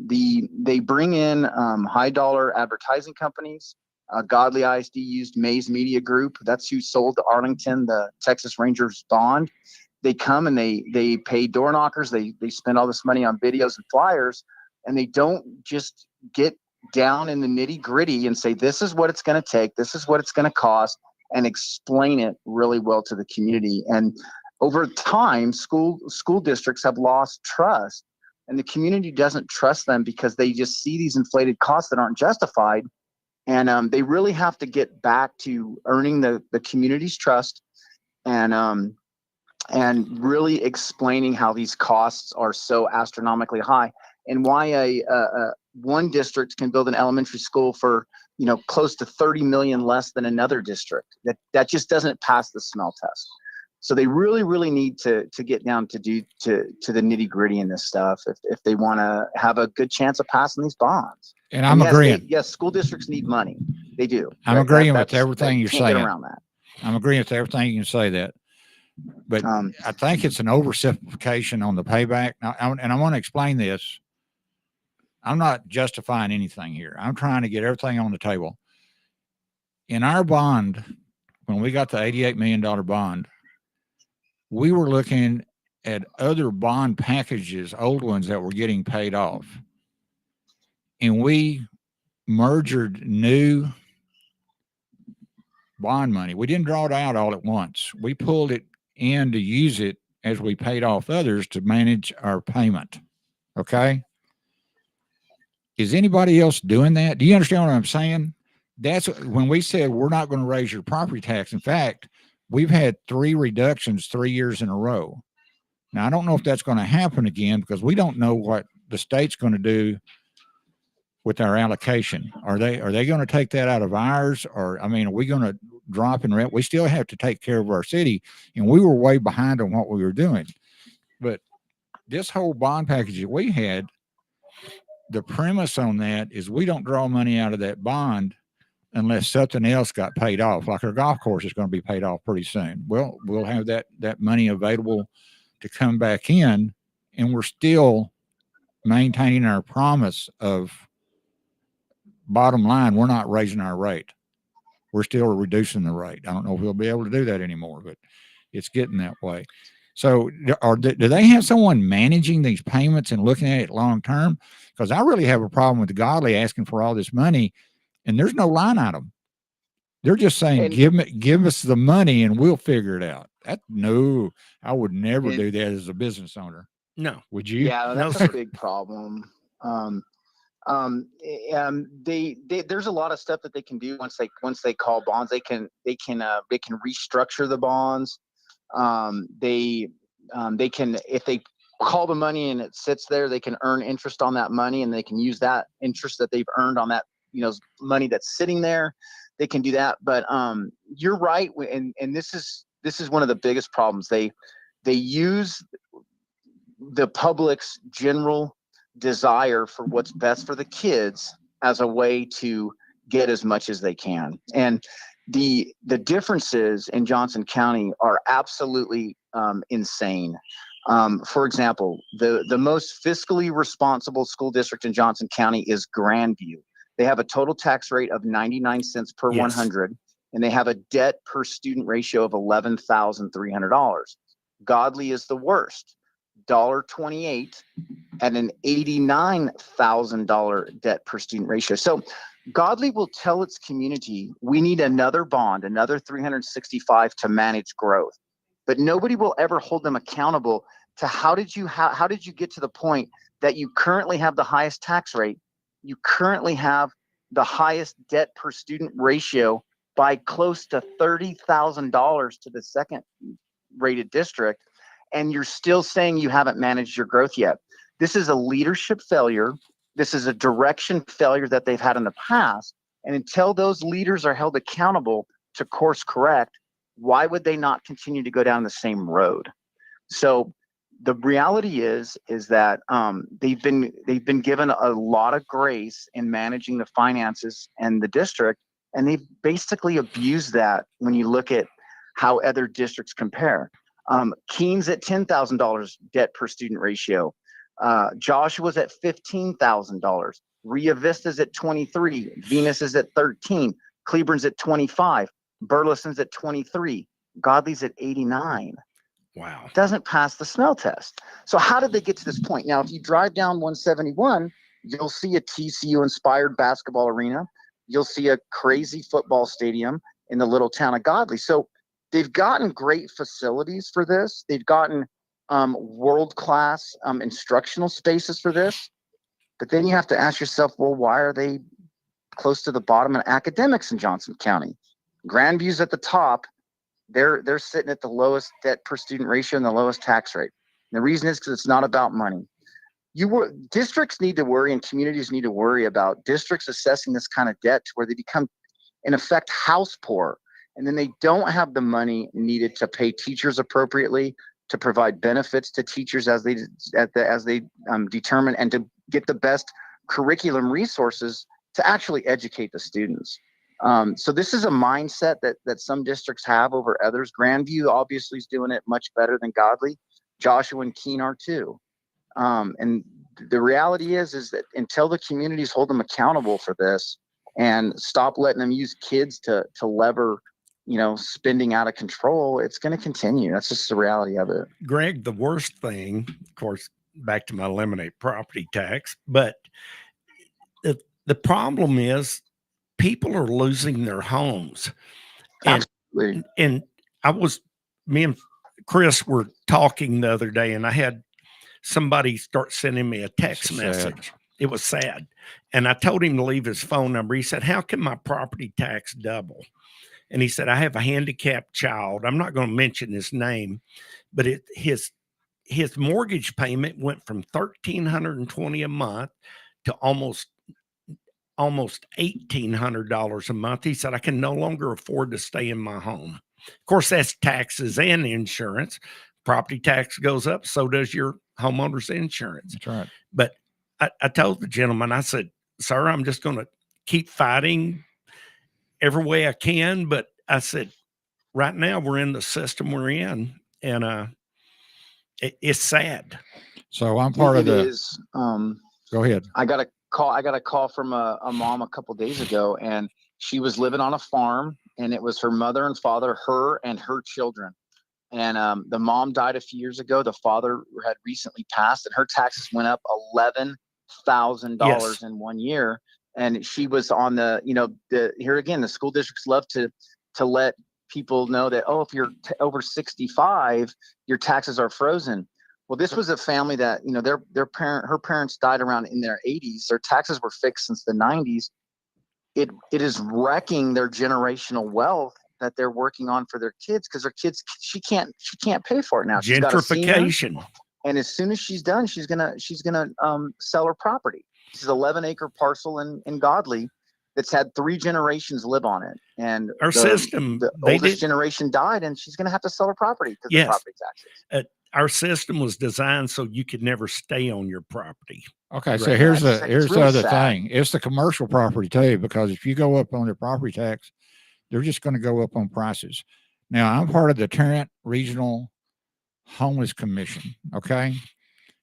They bring in high dollar advertising companies. Godley ISD used Mays Media Group. That's who sold to Arlington the Texas Rangers bond. They come and they pay door knockers. They spend all this money on videos and flyers, and they don't just get down in the nitty gritty and say, this is what it's going to take. This is what it's going to cost, and explain it really well to the community. And over time, school districts have lost trust, and the community doesn't trust them because they just see these inflated costs that aren't justified. And they really have to get back to earning the community's trust and really explaining how these costs are so astronomically high, and why one district can build an elementary school for close to 30 million less than another district. That just doesn't pass the smell test. So they really, really need to get down to the nitty gritty in this stuff if they want to have a good chance of passing these bonds. And I'm agreeing. Yes, school districts need money. They do. I'm agreeing with everything you're saying. Get around that. I'm agreeing with everything you can say that. But I think it's an oversimplification on the payback. Now, and I want to explain this. I'm not justifying anything here. I'm trying to get everything on the table. In our bond, when we got the $88 million bond, we were looking at other bond packages, old ones that were getting paid off. And we merged new bond money. We didn't draw it out all at once. We pulled it in to use it as we paid off others to manage our payment. Okay. Is anybody else doing that? Do you understand what I'm saying? That's when we said we're not going to raise your property tax. In fact, we've had 3 reductions 3 years in a row. Now, I don't know if that's going to happen again because we don't know what the state's going to do with our allocation. Are they going to take that out of ours? Or, I mean, are we going to drop in rent? We still have to take care of our city, and we were way behind on what we were doing. But this whole bond package that we had, the premise on that is we don't draw money out of that bond unless something else got paid off. Like our golf course is going to be paid off pretty soon. Well, we'll have that money available to come back in, and we're still maintaining our promise of, bottom line, we're not raising our rate. We're still reducing the rate. I don't know if we'll be able to do that anymore, but it's getting that way. So do they have someone managing these payments and looking at it long term? Because I really have a problem with the Godly asking for all this money, and there's no line item. They're just saying, give us the money and we'll figure it out. No, I would never do that as a business owner. No. Would you? Yeah, that's a big problem. There's a lot of stuff that they can do once they call bonds. They can restructure the bonds. They can, if they call the money and it sits there, they can earn interest on that money, and they can use that interest that they've earned on that, money that's sitting there. They can do that. But you're right, and this is one of the biggest problems. They use the public's general desire for what's best for the kids as a way to get as much as they can. And the differences in Johnson County are absolutely insane. For example, the most fiscally responsible school district in Johnson County is Grandview. They have a total tax rate of 99 cents per 100, and they have a debt per student ratio of $11,300. Godly is the worst, $1.28 and an $89,000 debt per student ratio. So Godly will tell its community, we need another bond, another 365 to manage growth. But nobody will ever hold them accountable to how did you get to the point that you currently have the highest tax rate, you currently have the highest debt per student ratio by close to $30,000 to the second rated district, and you're still saying you haven't managed your growth yet. This is a leadership failure. This is a direction failure that they've had in the past. And until those leaders are held accountable to course correct, why would they not continue to go down the same road? So the reality is that they've been given a lot of grace in managing the finances and the district, and they've basically abused that when you look at how other districts compare. Keene's at $10,000 debt per student ratio. Joshua's at $15,000. Rio Vista's at 23. Venus is at 13. Cleburne's at 25. Burleson's at 23. Godly's at 89. Wow. Doesn't pass the smell test. So how did they get to this point? Now, if you drive down 171, you'll see a TCU-inspired basketball arena. You'll see a crazy football stadium in the little town of Godly. So they've gotten great facilities for this. They've gotten world-class instructional spaces for this. But then you have to ask yourself, well, why are they close to the bottom in academics in Johnson County? Grandview's at the top. They're sitting at the lowest debt per student ratio and the lowest tax rate. And the reason is because it's not about money. Districts need to worry, and communities need to worry about districts assessing this kind of debt to where they become, in effect, house poor. And then they don't have the money needed to pay teachers appropriately, to provide benefits to teachers as they determine, and to get the best curriculum resources to actually educate the students. So this is a mindset that some districts have over others. Grandview obviously is doing it much better than Godly. Joshua and Keene are too. And the reality is that until the communities hold them accountable for this and stop letting them use kids to lever, spending out of control, it's going to continue. That's just the reality of it. Greg, the worst thing, of course, back to my eliminate property tax, but the problem is people are losing their homes. Absolutely. And me and Chris were talking the other day, and I had somebody start sending me a text message. It was sad. And I told him to leave his phone number. He said, how can my property tax double? And he said, I have a handicapped child. I'm not going to mention his name, but his mortgage payment went from $1,320 a month to almost $1,800 a month. He said, I can no longer afford to stay in my home. Of course, that's taxes and insurance. Property tax goes up, so does your homeowner's insurance. That's right. But I told the gentleman, I said, sir, I'm just going to keep fighting every way I can. But I said, right now we're in the system we're in, and it's sad. So I'm part of the. Go ahead. I got a call from a mom a couple days ago, and she was living on a farm, and it was her mother and father, her and her children. And the mom died a few years ago. The father had recently passed, and her taxes went up $11,000 in 1 year. And she was on here again, the school districts love to let people know that, oh, if you're over 65, your taxes are frozen. Well, this was a family that, her parents died around in their 80s. Their taxes were fixed since the 90s. It is wrecking their generational wealth that they're working on for their kids, because their kids, she can't pay for it now. Gentrification. And as soon as she's done, she's gonna sell her property. This is 11-acre parcel in Godly that's had 3 generations live on it. And the oldest generation died, and she's gonna have to sell her property because of property taxes. Our system was designed so you could never stay on your property. Okay, so here's the other thing. It's the commercial property too, because if you go up on the property tax, they're just going to go up on prices. Now, I'm part of the Tarrant Regional Homeless Commission. Okay,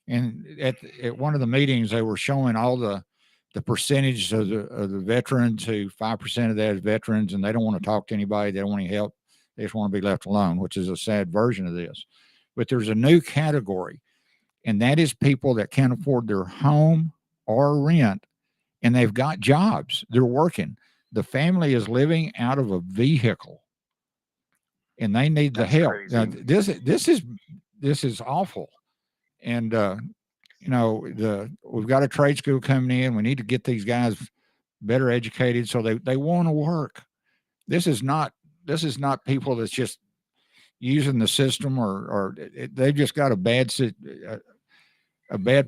and at one of the meetings, they were showing all the percentage of the veterans, who 5% of that is veterans, and they don't want to talk to anybody. They don't want any help. They just want to be left alone, which is a sad version of this. But there's a new category, and that is people that can't afford their home or rent, and they've got jobs. They're working. The family is living out of a vehicle, and they need the help. Now, this is awful. And we've got a trade school coming in. We need to get these guys better educated so they want to work. This is not people that's just using the system or they've just got a bad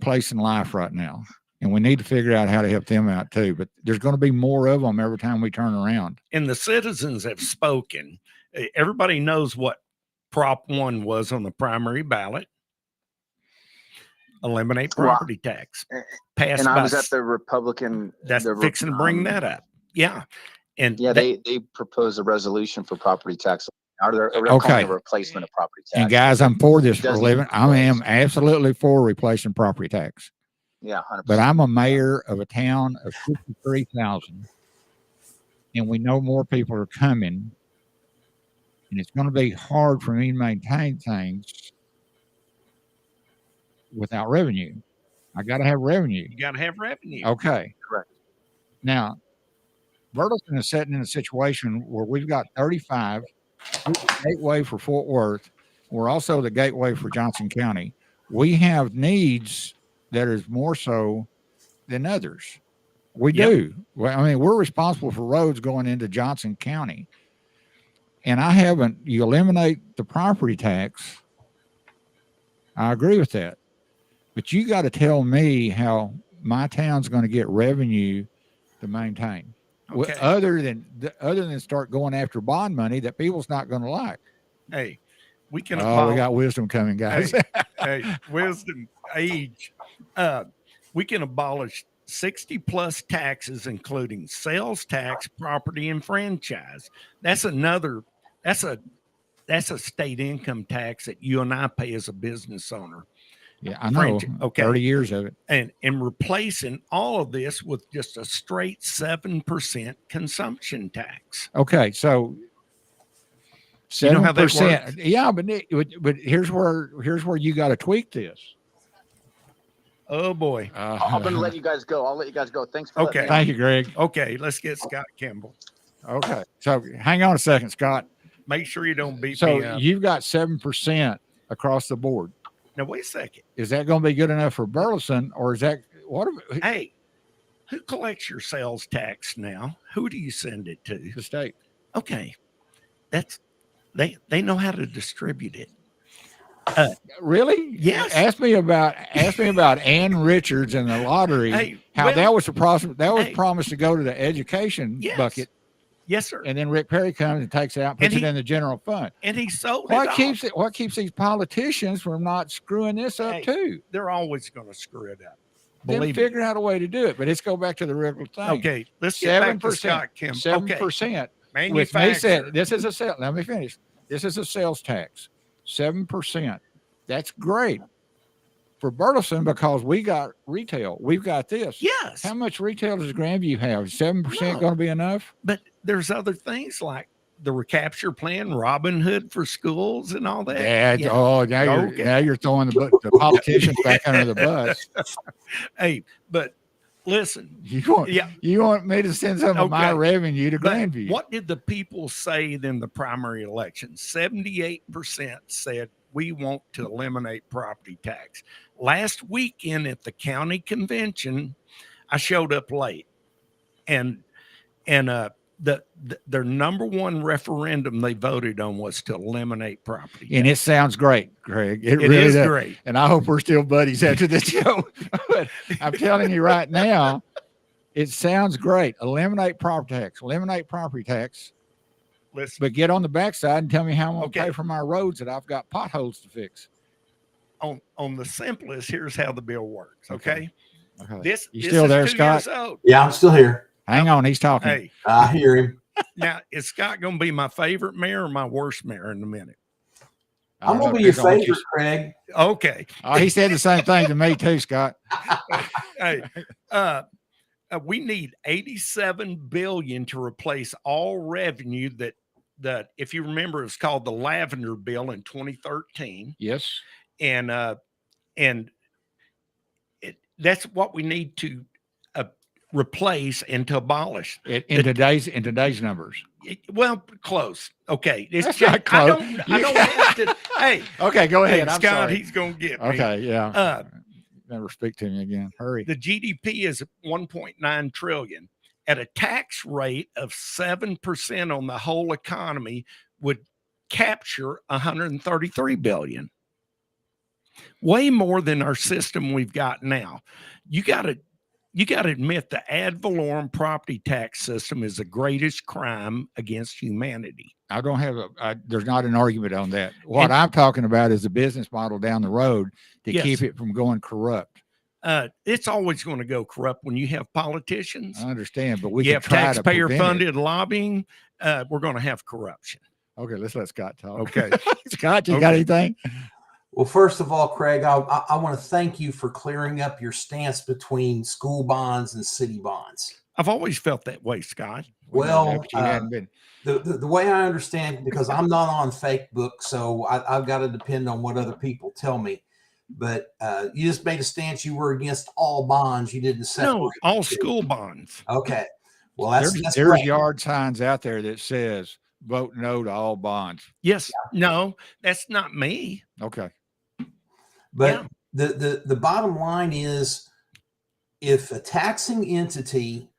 place in life right now. And we need to figure out how to help them out too. But there's going to be more of them every time we turn around. And the citizens have spoken. Everybody knows what Prop 1 was on the primary ballot. Eliminate property tax. Passed, and I was at the Republican. That's fixing to bring that up. Yeah. And they proposed a resolution for property tax. They're calling it a replacement of property tax. And guys, I'm for this for a living. I am absolutely for replacing property tax. Yeah, 100%. But I'm a mayor of a town of 53,000, and we know more people are coming, and it's going to be hard for me to maintain things without revenue. I got to have revenue. You got to have revenue. Okay. Correct. Now, Burleson is sitting in a situation where we've got 35, gateway for Fort Worth. We're also the gateway for Johnson County. We have needs that is more so than others. We do. Well, I mean, we're responsible for roads going into Johnson County. And you eliminate the property tax. I agree with that. But you got to tell me how my town's going to get revenue to maintain. Okay. Other than start going after bond money that people's not going to like. Hey, we can. We got wisdom coming, guys. Hey, wisdom, age. We can abolish 60 plus taxes, including sales tax, property, and franchise. That's a state income tax that you and I pay as a business owner. Yeah, I know. Okay. 30 years of it. And replacing all of this with just a straight 7% consumption tax. Okay, so 7%. You know how that works? Yeah, but here's where you got to tweak this. Oh boy. I'm going to let you guys go. I'll let you guys go. Thanks for Okay. Thank you, Greg. Okay, let's get Scott Kimball. Okay, so hang on a second, Scott. Make sure you don't beat me So up. you've got 7% across the board. Now wait a second. Is that going to be good enough for Burleson, or is that what? Hey, who collects your sales tax now? Who do you send it to? The state. Okay, that's they know how to distribute it. Really? Yes. Ask me about Ann Richards and the lottery. Hey, how well, that was a process. That was hey. promised to go to the education Yes. bucket, Yes, sir. and then Rick Perry comes and takes it out, and puts it in the general fund. And he sold What it keeps off. it? What keeps these politicians from not screwing this up Hey, too? They're always going to screw it up. Then Believe me. figure out a way to do it. But let's go back to the regular thing. Okay, let's get back to Scott Kimball. 7%. Okay. With me said, Manufacturer. this is a sale. Let me finish. This is a sales tax, 7%. That's great for Burleson because we got retail. We've got this. Yes. How much retail does Grandview have? 7% No. going to be enough? But there's other things like the recapture plan, Robin Hood for schools, and all that. Yeah. Oh, now you're throwing the politicians back under the bus. Hey, but listen. You want me to send some of my Okay. revenue to But Grandview? what did the people say in the primary election? 78% said we want to eliminate property tax. Last weekend at the county convention, I showed up late, and their number one referendum they voted on was to eliminate property. And it sounds great, Greg. It really is does. great. And I hope we're still buddies after this show. But I'm telling you right now, it sounds great. Eliminate property tax. Listen, But get on the backside and tell me how I'm going to pay for my roads that I've got potholes to fix. on the simplest, here's how the bill works. Okay. This You this still is there, 2 Scott? years old. Yeah, I'm still here. Hang on, he's talking. Hey, I hear him. now is Scott going to be my favorite mayor or my worst mayor in a minute? I'm going to be your favorite, Craig. Okay. Oh, he said the same thing to me too, Scott. Hey, we need 87 billion to replace all revenue that if you remember, it was called the Lavender Bill in 2013. Yes. And that's what we need to replace and to abolish In today's numbers. Well, close. Okay. It's That's just, not close. I don't have to. Hey. Okay, go ahead. Hey, I'm Scott, sorry. he's going to get me. Okay, yeah. Never speak to me again. Hurry. The GDP is 1.9 trillion. At a tax rate of 7% on the whole economy would capture 133 billion. Way more than our system we've got now. You got to admit the ad valorem property tax system is the greatest crime against humanity. I don't have there's not an argument on that. What I'm talking about is the business model down the road to Yes. keep it from going corrupt. It's always going to go corrupt when you have politicians. I understand, but we You can have try to taxpayer prevent it. funded lobbying. We're going to have corruption. Okay, let's let Scott talk. Okay. Scott, you got anything? Well, first of all, Craig, I want to thank you for clearing up your stance between school bonds and city bonds. I've always felt that way, Scott. Well, you hadn't been. The way I understand, because I'm not on Facebook, so I've got to depend on what other people tell me. But you just made a stance you were against all bonds. You didn't separate. No, all school bonds. Okay. Well, that's There's great. yard signs out there that says vote no to all bonds. Yes. No, that's not me. Okay. But the bottom line is, if a taxing entity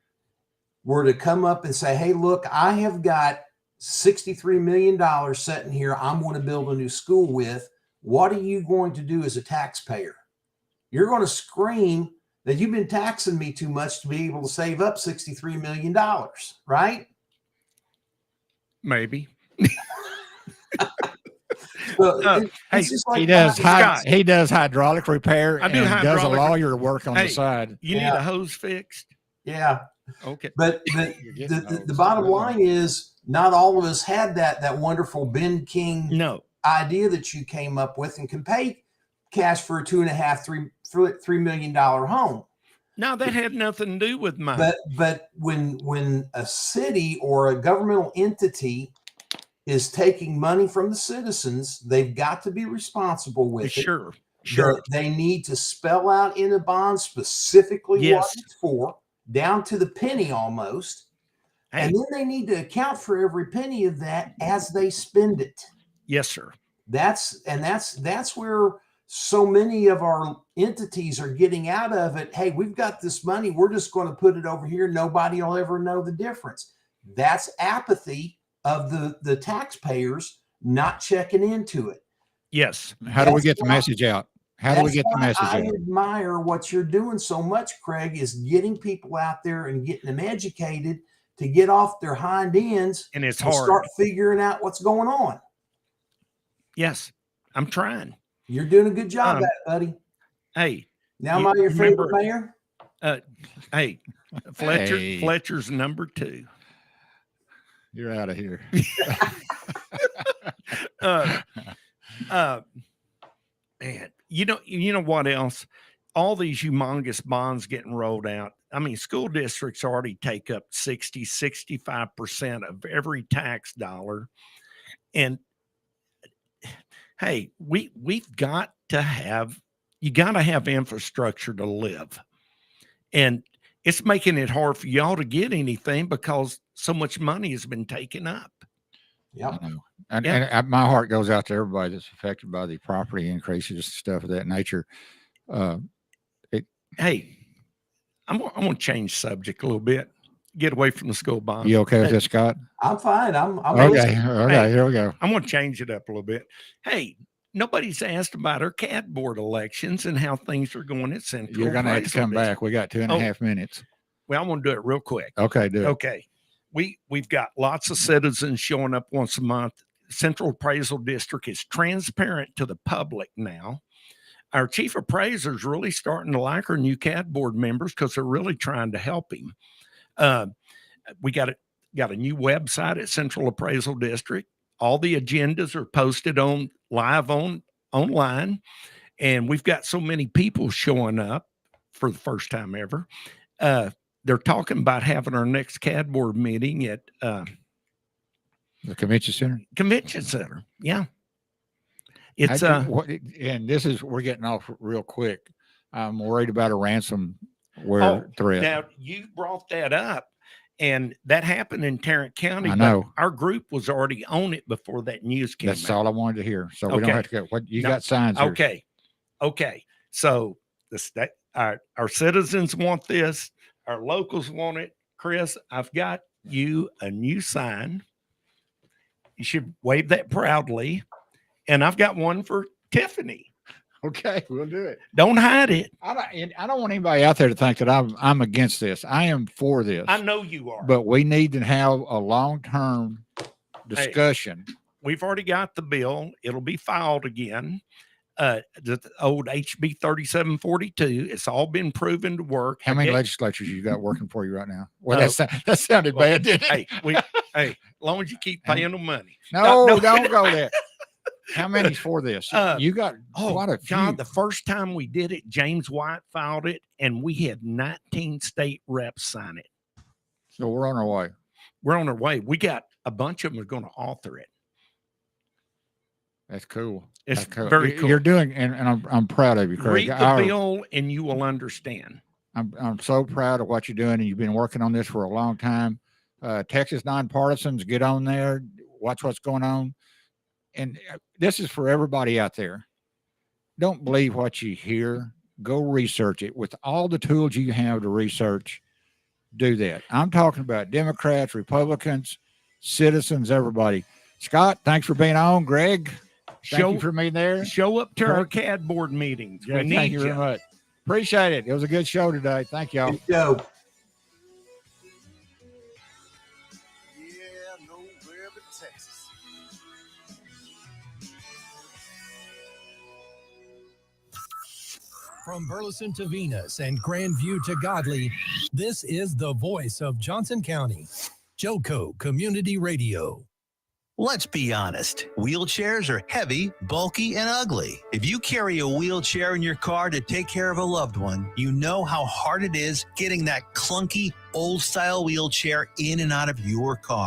were to come up and say, hey, look, I have got $63 million sitting here I'm going to build a new school with, what are you going to do as a taxpayer? You're going to scream that you've been taxing me too much to be able to save up $63 million, right? Maybe. Hey, just like he does Scott. he does hydraulic repair I do and does a hydraulic- lawyer work on the side. You need a hose fixed? Yeah. Okay. But the bottom line is not all of us had that wonderful Ben King idea that you came up with and can pay cash for a $2.5-3 million home. No, that had nothing to do with mine. But when a city or a governmental entity is taking money from the citizens, they've got to be responsible with it. Sure. They need to spell out in a bond specifically what it's for, down to the penny almost. And then they need to account for every penny of that as they spend it. Yes, sir. That's where so many of our entities are getting out of it. Hey, we've got this money. We're just going to put it over here. Nobody will ever know the difference. That's apathy of the taxpayers not checking into it. Yes. How do we get the message out? How do we get the message I out? admire what you're doing so much, Craig, is getting people out there and getting them educated to get off their hind ends and it's and hard. Start figuring out what's going on. Yes, I'm trying. You're doing a good job at it, buddy. Hey. Now am I your favorite mayor? Hey, Fletcher's number 2. You're out of here. Man, you know what else? All these humongous bonds getting rolled out. I mean, school districts already take up 65% of every tax dollar. And hey, we've got to have infrastructure to live. And it's making it hard for y'all to get anything because so much money has been taken up. Yeah. And my heart goes out to everybody that's affected by the property increases, stuff of that nature. Hey, I'm going to change subject a little bit. Get away from the school bond. You okay with this, Scott? I'm fine. I'm okay. Okay, here we go. I'm going to change it up a little bit. Hey, nobody's asked about our CAD board elections and how things are going at Central. You're going to have to come back. We got 2.5 minutes. Well, I'm going to do it real quick. Okay, do it. Okay. We've got lots of citizens showing up once a month. Central Appraisal District is transparent to the public now. Our chief appraiser is really starting to like our new CAD board members because they're really trying to help him. We got a new website at Central Appraisal District. All the agendas are posted online, and we've got so many people showing up for the first time ever. They're talking about having our next CAD board meeting at the convention center. Convention center, yeah. It's and this is we're getting off real quick. I'm worried about a ransomware threat. Now you brought that up, and that happened in Tarrant County. I know. Our group was already on it before that news came out. That's all I wanted to hear. So we don't have to go. What you got signs here. Okay. So the state, our citizens want this. Our locals want it. Chris, I've got you a new sign. You should wave that proudly. And I've got one for Tiffany. Okay, we'll do it. Don't hide it. I don't want anybody out there to think that I'm against this. I am for this. I know you are. But we need to have a long-term discussion. Hey, we've already got the bill. It'll be filed again. The old HB 3742. It's all been proven to work. How many legislatures you got working for you right now? Well, that sounded bad, didn't it? Hey, as long as you keep paying them money. No, don't go there. How many's for this? You got quite a few. God, the first time we did it, James White filed it, and we had 19 state reps sign it. So we're on our way. We're on our way. We got a bunch of them are going to author it. That's cool. It's That's cool. very cool. You're doing, and I'm proud of you, Craig. Read the bill, and you will understand. I'm so proud of what you're doing, and you've been working on this for a long time. Texas Nonpartisans, get on there, watch what's going on. And this is for everybody out there. Don't believe what you hear. Go research it. With all the tools you have to research, do that. I'm talking about Democrats, Republicans, citizens, everybody. Scott, thanks for being on. Greg, thank you for being there. Show up to our CAD board meetings. Yeah, thank you very much. Appreciate it. It was a good show today. Thank y'all. Good show. From Burleson to Venus and Grandview to Godley, this is the voice of Johnson County. Joco Community Radio. Let's be honest. Wheelchairs are heavy, bulky, and ugly. If you carry a wheelchair in your car to take care of a loved one, you know how hard it is getting that clunky, old-style wheelchair in and out of your car.